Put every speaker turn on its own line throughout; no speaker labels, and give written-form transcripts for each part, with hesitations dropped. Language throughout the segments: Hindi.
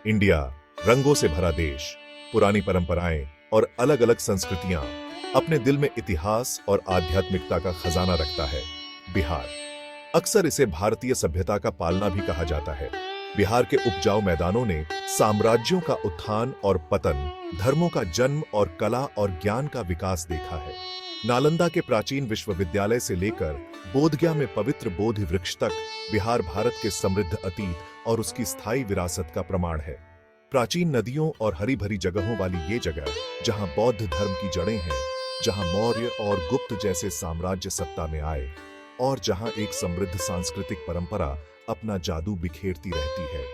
इंडिया रंगों से भरा देश, पुरानी परंपराएं और अलग अलग संस्कृतियां अपने दिल में इतिहास और आध्यात्मिकता का खजाना रखता है। बिहार अक्सर इसे भारतीय सभ्यता का पालना भी कहा जाता है। बिहार के उपजाऊ मैदानों ने साम्राज्यों का उत्थान और पतन, धर्मों का जन्म और कला और ज्ञान का विकास देखा है। नालंदा के प्राचीन विश्वविद्यालय से लेकर बोधगया में पवित्र बोधि वृक्ष तक बिहार भारत के समृद्ध अतीत और उसकी स्थायी विरासत का प्रमाण है। प्राचीन नदियों और हरी भरी जगहों वाली ये जगह, जहां बौद्ध धर्म की जड़ें हैं, जहां मौर्य और गुप्त जैसे साम्राज्य सत्ता में आए और जहां एक समृद्ध सांस्कृतिक परंपरा अपना जादू बिखेरती रहती है।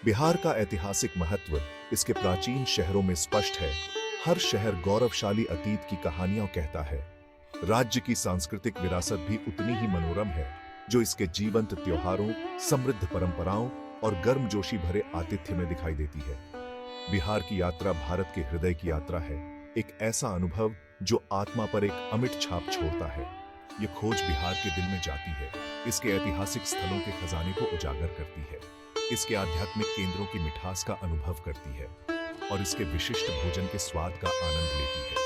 बिहार का ऐतिहासिक महत्व इसके प्राचीन शहरों में स्पष्ट है। हर शहर गौरवशाली अतीत की कहानियां कहता है। राज्य की सांस्कृतिक विरासत भी उतनी ही मनोरम है, जो इसके जीवंत त्योहारों, समृद्ध परंपराओं और गर्मजोशी भरे आतिथ्य में दिखाई देती है। बिहार की यात्रा भारत के हृदय की यात्रा है, एक ऐसा अनुभव जो आत्मा पर एक अमिट छाप छोड़ता है। ये खोज बिहार के दिल में जाती है, इसके ऐतिहासिक स्थलों के खजाने को उजागर करती है, इसके आध्यात्मिक केंद्रों की मिठास का अनुभव करती है और इसके विशिष्ट भोजन के स्वाद का आनंद लेती है।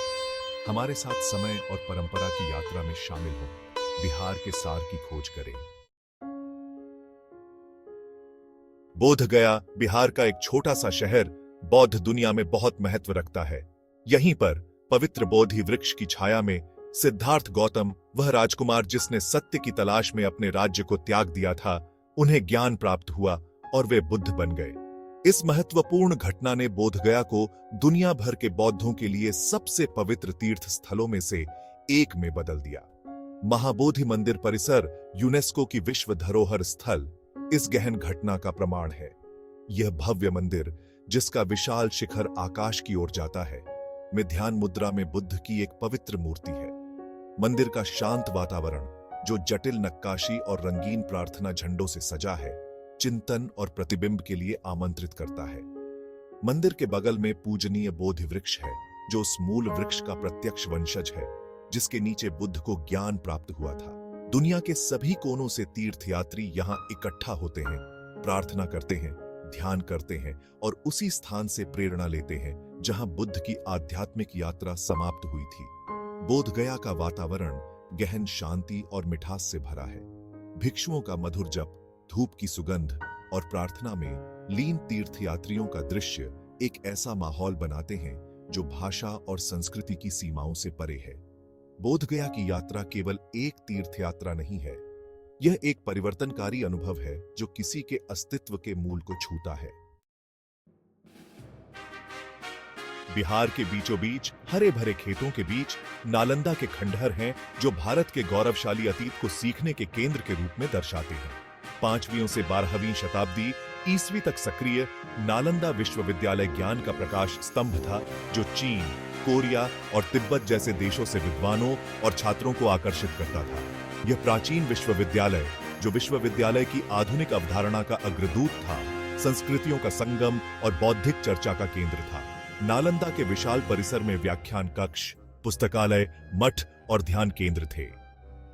हमारे साथ समय और परंपरा की यात्रा में शामिल हो, बिहार के सार की खोज करें। बोधगया बिहार का एक छोटा सा शहर बौद्ध दुनिया में बहुत महत्व रखता है। यहीं पर पवित्र बोधि वृक्ष की छाया में सिद्धार्थ गौतम, वह राजकुमार जिसने सत्य की तलाश में अपने राज्य को त्याग दिया था, उन्हें ज्ञान प्राप्त हुआ और वे बुद्ध बन गए। इस महत्वपूर्ण घटना ने बोधगया को दुनिया भर के बौद्धों के लिए सबसे पवित्र तीर्थ स्थलों में से एक में बदल दिया। महाबोधि मंदिर परिसर यूनेस्को की विश्व धरोहर स्थल इस गहन घटना का प्रमाण है। यह भव्य मंदिर, जिसका विशाल शिखर आकाश की ओर जाता है, में ध्यान मुद्रा में बुद्ध की एक पवित्र मूर्ति है। मंदिर का शांत वातावरण, जो जटिल नक्काशी और रंगीन प्रार्थना झंडों से सजा है, चिंतन और प्रतिबिंब के लिए आमंत्रित करता है। मंदिर के बगल में पूजनीय बोधि वृक्ष है, जो उस मूल वृक्ष का प्रत्यक्ष वंशज है जिसके नीचे बुद्ध को ज्ञान प्राप्त हुआ था। दुनिया के सभी कोनों से तीर्थयात्री यहाँ इकट्ठा होते हैं, प्रार्थना करते हैं, ध्यान करते हैं और उसी स्थान से प्रेरणा लेते हैं जहां बुद्ध की आध्यात्मिक यात्रा समाप्त हुई थी। बोधगया का वातावरण गहन शांति और मिठास से भरा है। भिक्षुओं का मधुर जप, धूप की सुगंध और प्रार्थना में लीन तीर्थयात्रियों का दृश्य एक ऐसा माहौल बनाते हैं जो भाषा और संस्कृति की सीमाओं से परे है। बोधगया की यात्रा केवल एक तीर्थ यात्रा नहीं है, यह एक परिवर्तनकारी अनुभव है जो किसी के अस्तित्व के मूल को छूता है। बिहार के बीचों बीच हरे भरे खेतों के बीच नालंदा के खंडहर हैं, जो भारत के गौरवशाली अतीत को सीखने के केंद्र के रूप में दर्शाते हैं। 5वीं से 12वीं शताब्दी ईस्वी तक सक्रिय नालंदा विश्वविद्यालय ज्ञान का प्रकाश स्तंभ था, जो चीन, कोरिया और तिब्बत जैसे देशों से विद्वानों और छात्रों को आकर्षित करता था। यह प्राचीन विश्वविद्यालय, जो विश्वविद्यालय की आधुनिक अवधारणा का अग्रदूत था, संस्कृतियों का संगम और बौद्धिक चर्चा का केंद्र था। नालंदा के विशाल परिसर में व्याख्यान कक्ष, पुस्तकालय, मठ और ध्यान केंद्र थे।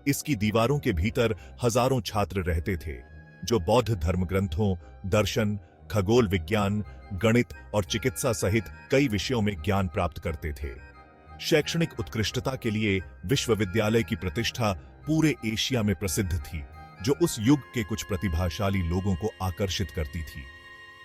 इसकी दीवारों के भीतर हजारों छात्र रहते थे, जो बौद्ध धर्म ग्रंथों, दर्शन, खगोल विज्ञान, गणित और चिकित्सा सहित कई विषयों में ज्ञान प्राप्त करते थे। शैक्षणिक उत्कृष्टता के लिए विश्वविद्यालय की प्रतिष्ठा पूरे एशिया में प्रसिद्ध थी, जो उस युग के कुछ प्रतिभाशाली लोगों को आकर्षित करती थी।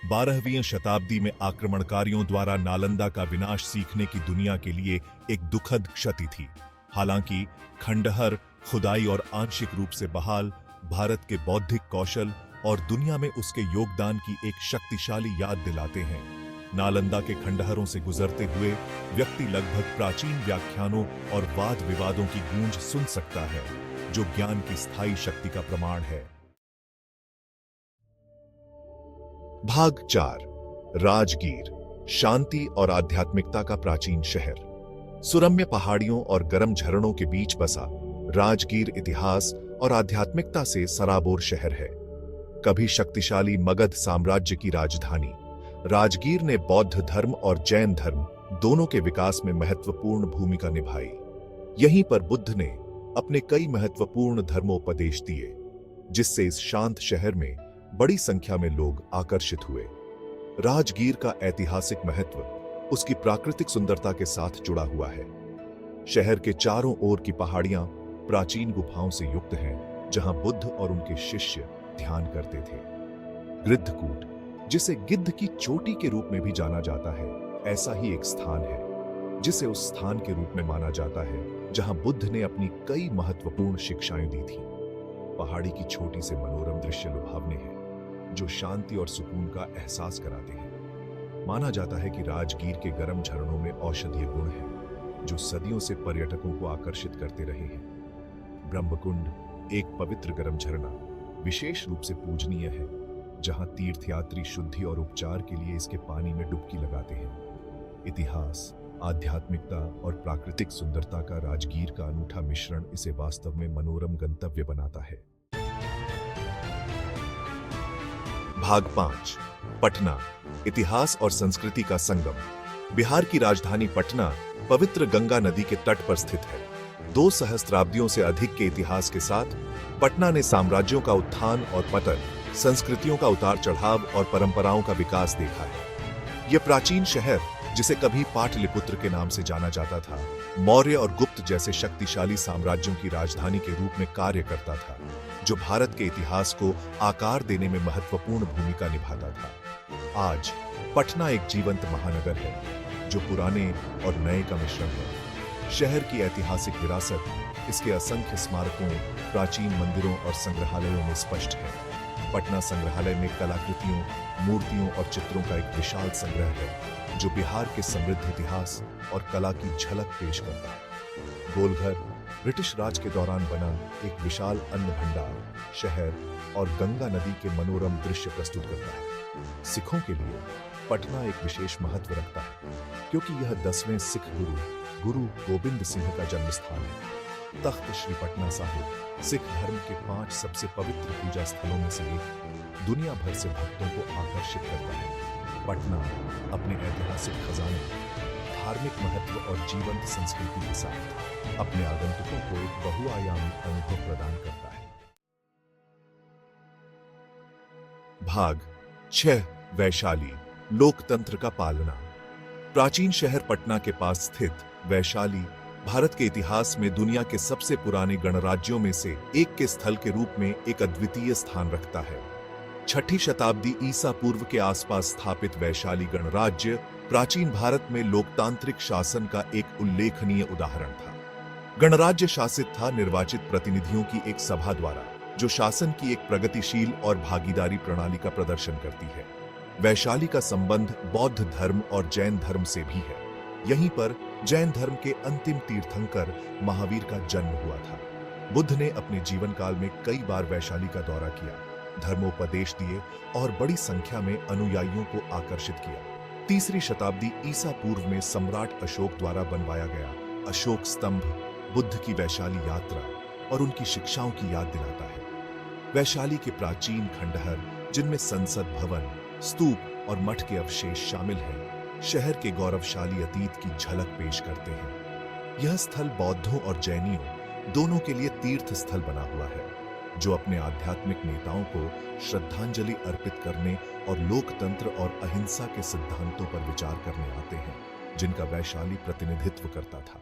12वीं शताब्दी में आक्रमणकारियों द्वारा नालंदा का विनाश सीखने की दुनिया के लिए एक दुखद क्षति थी। हालांकि खंडहर, खुदाई और आंशिक रूप से बहाल भारत के बौद्धिक कौशल और दुनिया में उसके योगदान की एक शक्तिशाली याद दिलाते हैं। नालंदा के खंडहरों से गुजरते हुए व्यक्ति लगभग प्राचीन व्याख्यानों और वाद विवादों की गूंज सुन सकता है, जो ज्ञान की स्थायी शक्ति का प्रमाण है। भाग 4, राजगीर, शांति और आध्यात्मिकता का प्राचीन शहर। सुरम्य पहाड़ियों और गर्म झरनों के बीच बसा राजगीर इतिहास और आध्यात्मिकता से सराबोर शहर है। कभी शक्तिशाली मगध साम्राज्य की राजधानी, राजगीर ने बौद्ध धर्म और जैन धर्म दोनों के विकास में महत्वपूर्ण भूमिका निभाई। यहीं पर बुद्ध ने अपने कई महत्वपूर्ण धर्मोपदेश दिए, जिससे इस शांत शहर में बड़ी संख्या में लोग आकर्षित हुए। राजगीर का ऐतिहासिक महत्व उसकी प्राकृतिक सुंदरता के साथ जुड़ा हुआ है। शहर के चारों ओर की पहाड़ियां प्राचीन गुफाओं से युक्त हैं, जहां बुद्ध और उनके शिष्य ध्यान करते थे। गिद्धकूट, जिसे गिद्ध की चोटी के रूप में भी जाना जाता है, ऐसा ही एक स्थान है जिसे उस स्थान के रूप में माना जाता है जहां बुद्ध ने अपनी कई महत्वपूर्ण शिक्षाएं दी थीं। पहाड़ी की चोटी से मनोरम दृश्य लुभावने हैं, जो शांति और सुकून का एहसास कराते हैं। माना जाता है कि राजगीर के गर्म झरनों में औषधीय गुण हैं, जो सदियों से पर्यटकों को आकर्षित करते रहे हैं। ब्रह्मकुंड, एक पवित्र गर्म झरना, विशेष रूप से पूजनीय है, जहां तीर्थयात्री शुद्धि और उपचार के लिए इसके पानी में डुबकी लगाते हैं। इतिहास, आध्यात्मिकता और प्राकृतिक सुंदरता का राजगीर का अनूठा मिश्रण इसे वास्तव में मनोरम गंतव्य बनाता है। भाग 5, पटना, इतिहास और संस्कृति का संगम। बिहार की राजधानी पटना पवित्र गंगा नदी के तट पर स्थित है। 2 सहस्त्राब्दियों से अधिक के इतिहास के साथ पटना ने साम्राज्यों का उत्थान और पतन, संस्कृतियों का उतार चढ़ाव और परंपराओं का विकास देखा है। यह प्राचीन शहर, जिसे कभी पाटलिपुत्र के नाम से जाना जाता था, मौर्य और गुप्त जैसे शक्तिशाली साम्राज्यों की राजधानी के रूप में कार्य करता था, जो भारत के इतिहास को आकार देने में महत्वपूर्ण भूमिका निभाता था। आज पटना एक जीवंत महानगर है, जो पुराने और नए का मिश्रण है। शहर की ऐतिहासिक विरासत इसके असंख्य स्मारकों, प्राचीन मंदिरों और संग्रहालयों में स्पष्ट है। पटना संग्रहालय में कलाकृतियों, मूर्तियों और चित्रों का एक विशाल संग्रह है, जो बिहार के समृद्ध इतिहास और कला की झलक पेश करता है। गोलघर, ब्रिटिश राज के दौरान बना एक विशाल अन्न भंडार, शहर और गंगा नदी के मनोरम दृश्य प्रस्तुत करता है। सिखों के लिए पटना एक विशेष महत्व रखता है, क्योंकि यह 10वें सिख गुरु गोबिंद सिंह का जन्म स्थान है। तख्त श्री पटना साहिब सिख धर्म के 5 सबसे पवित्र पूजा स्थलों में से एक, दुनिया भर से भक्तों को आकर्षित करता है। पटना अपने ऐतिहासिक खजाने, धार्मिक महत्व और जीवंत संस्कृति के साथ अपने आगंतुकों को एक बहुआयामी अनुभव प्रदान करता है। भाग 6, वैशाली, लोकतंत्र का पालना। प्राचीन शहर पटना के पास स्थित वैशाली भारत के इतिहास में दुनिया के सबसे पुराने गणराज्यों में से एक के स्थल के रूप में एक अद्वितीय स्थान रखता है। 6ठी शताब्दी ईसा पूर्व के आसपास स्थापित वैशाली गणराज्य प्राचीन भारत में लोकतांत्रिक शासन का एक उल्लेखनीय उदाहरण था। गणराज्य शासित था निर्वाचित प्रतिनिधियों की एक सभा द्वारा, जो शासन की एक प्रगतिशील और भागीदारी प्रणाली का प्रदर्शन करती है। वैशाली का संबंध बौद्ध धर्म और जैन धर्म से भी है। यहीं पर जैन धर्म के अंतिम तीर्थंकर महावीर का जन्म हुआ था। बुद्ध ने अपने जीवन काल में कई बार वैशाली का दौरा किया, धर्मोपदेश दिए और बड़ी संख्या में अनुयायियों को आकर्षित किया। 3री शताब्दी ईसा पूर्व में सम्राट अशोक द्वारा बनवाया गया अशोक स्तंभ बुद्ध की वैशाली यात्रा और उनकी शिक्षाओं की याद दिलाता है। वैशाली के प्राचीन खंडहर, जिनमें संसद भवन, स्तूप और मठ के अवशेष शामिल हैं, शहर के गौरवशाली अतीत की झलक पेश करते हैं। यह स्थल बौद्धों और जैनियों दोनों के लिए तीर्थ स्थल बना हुआ है, जो अपने आध्यात्मिक नेताओं को श्रद्धांजलि अर्पित करने और लोकतंत्र और अहिंसा के सिद्धांतों पर विचार करने आते हैं, जिनका वैशाली प्रतिनिधित्व करता था।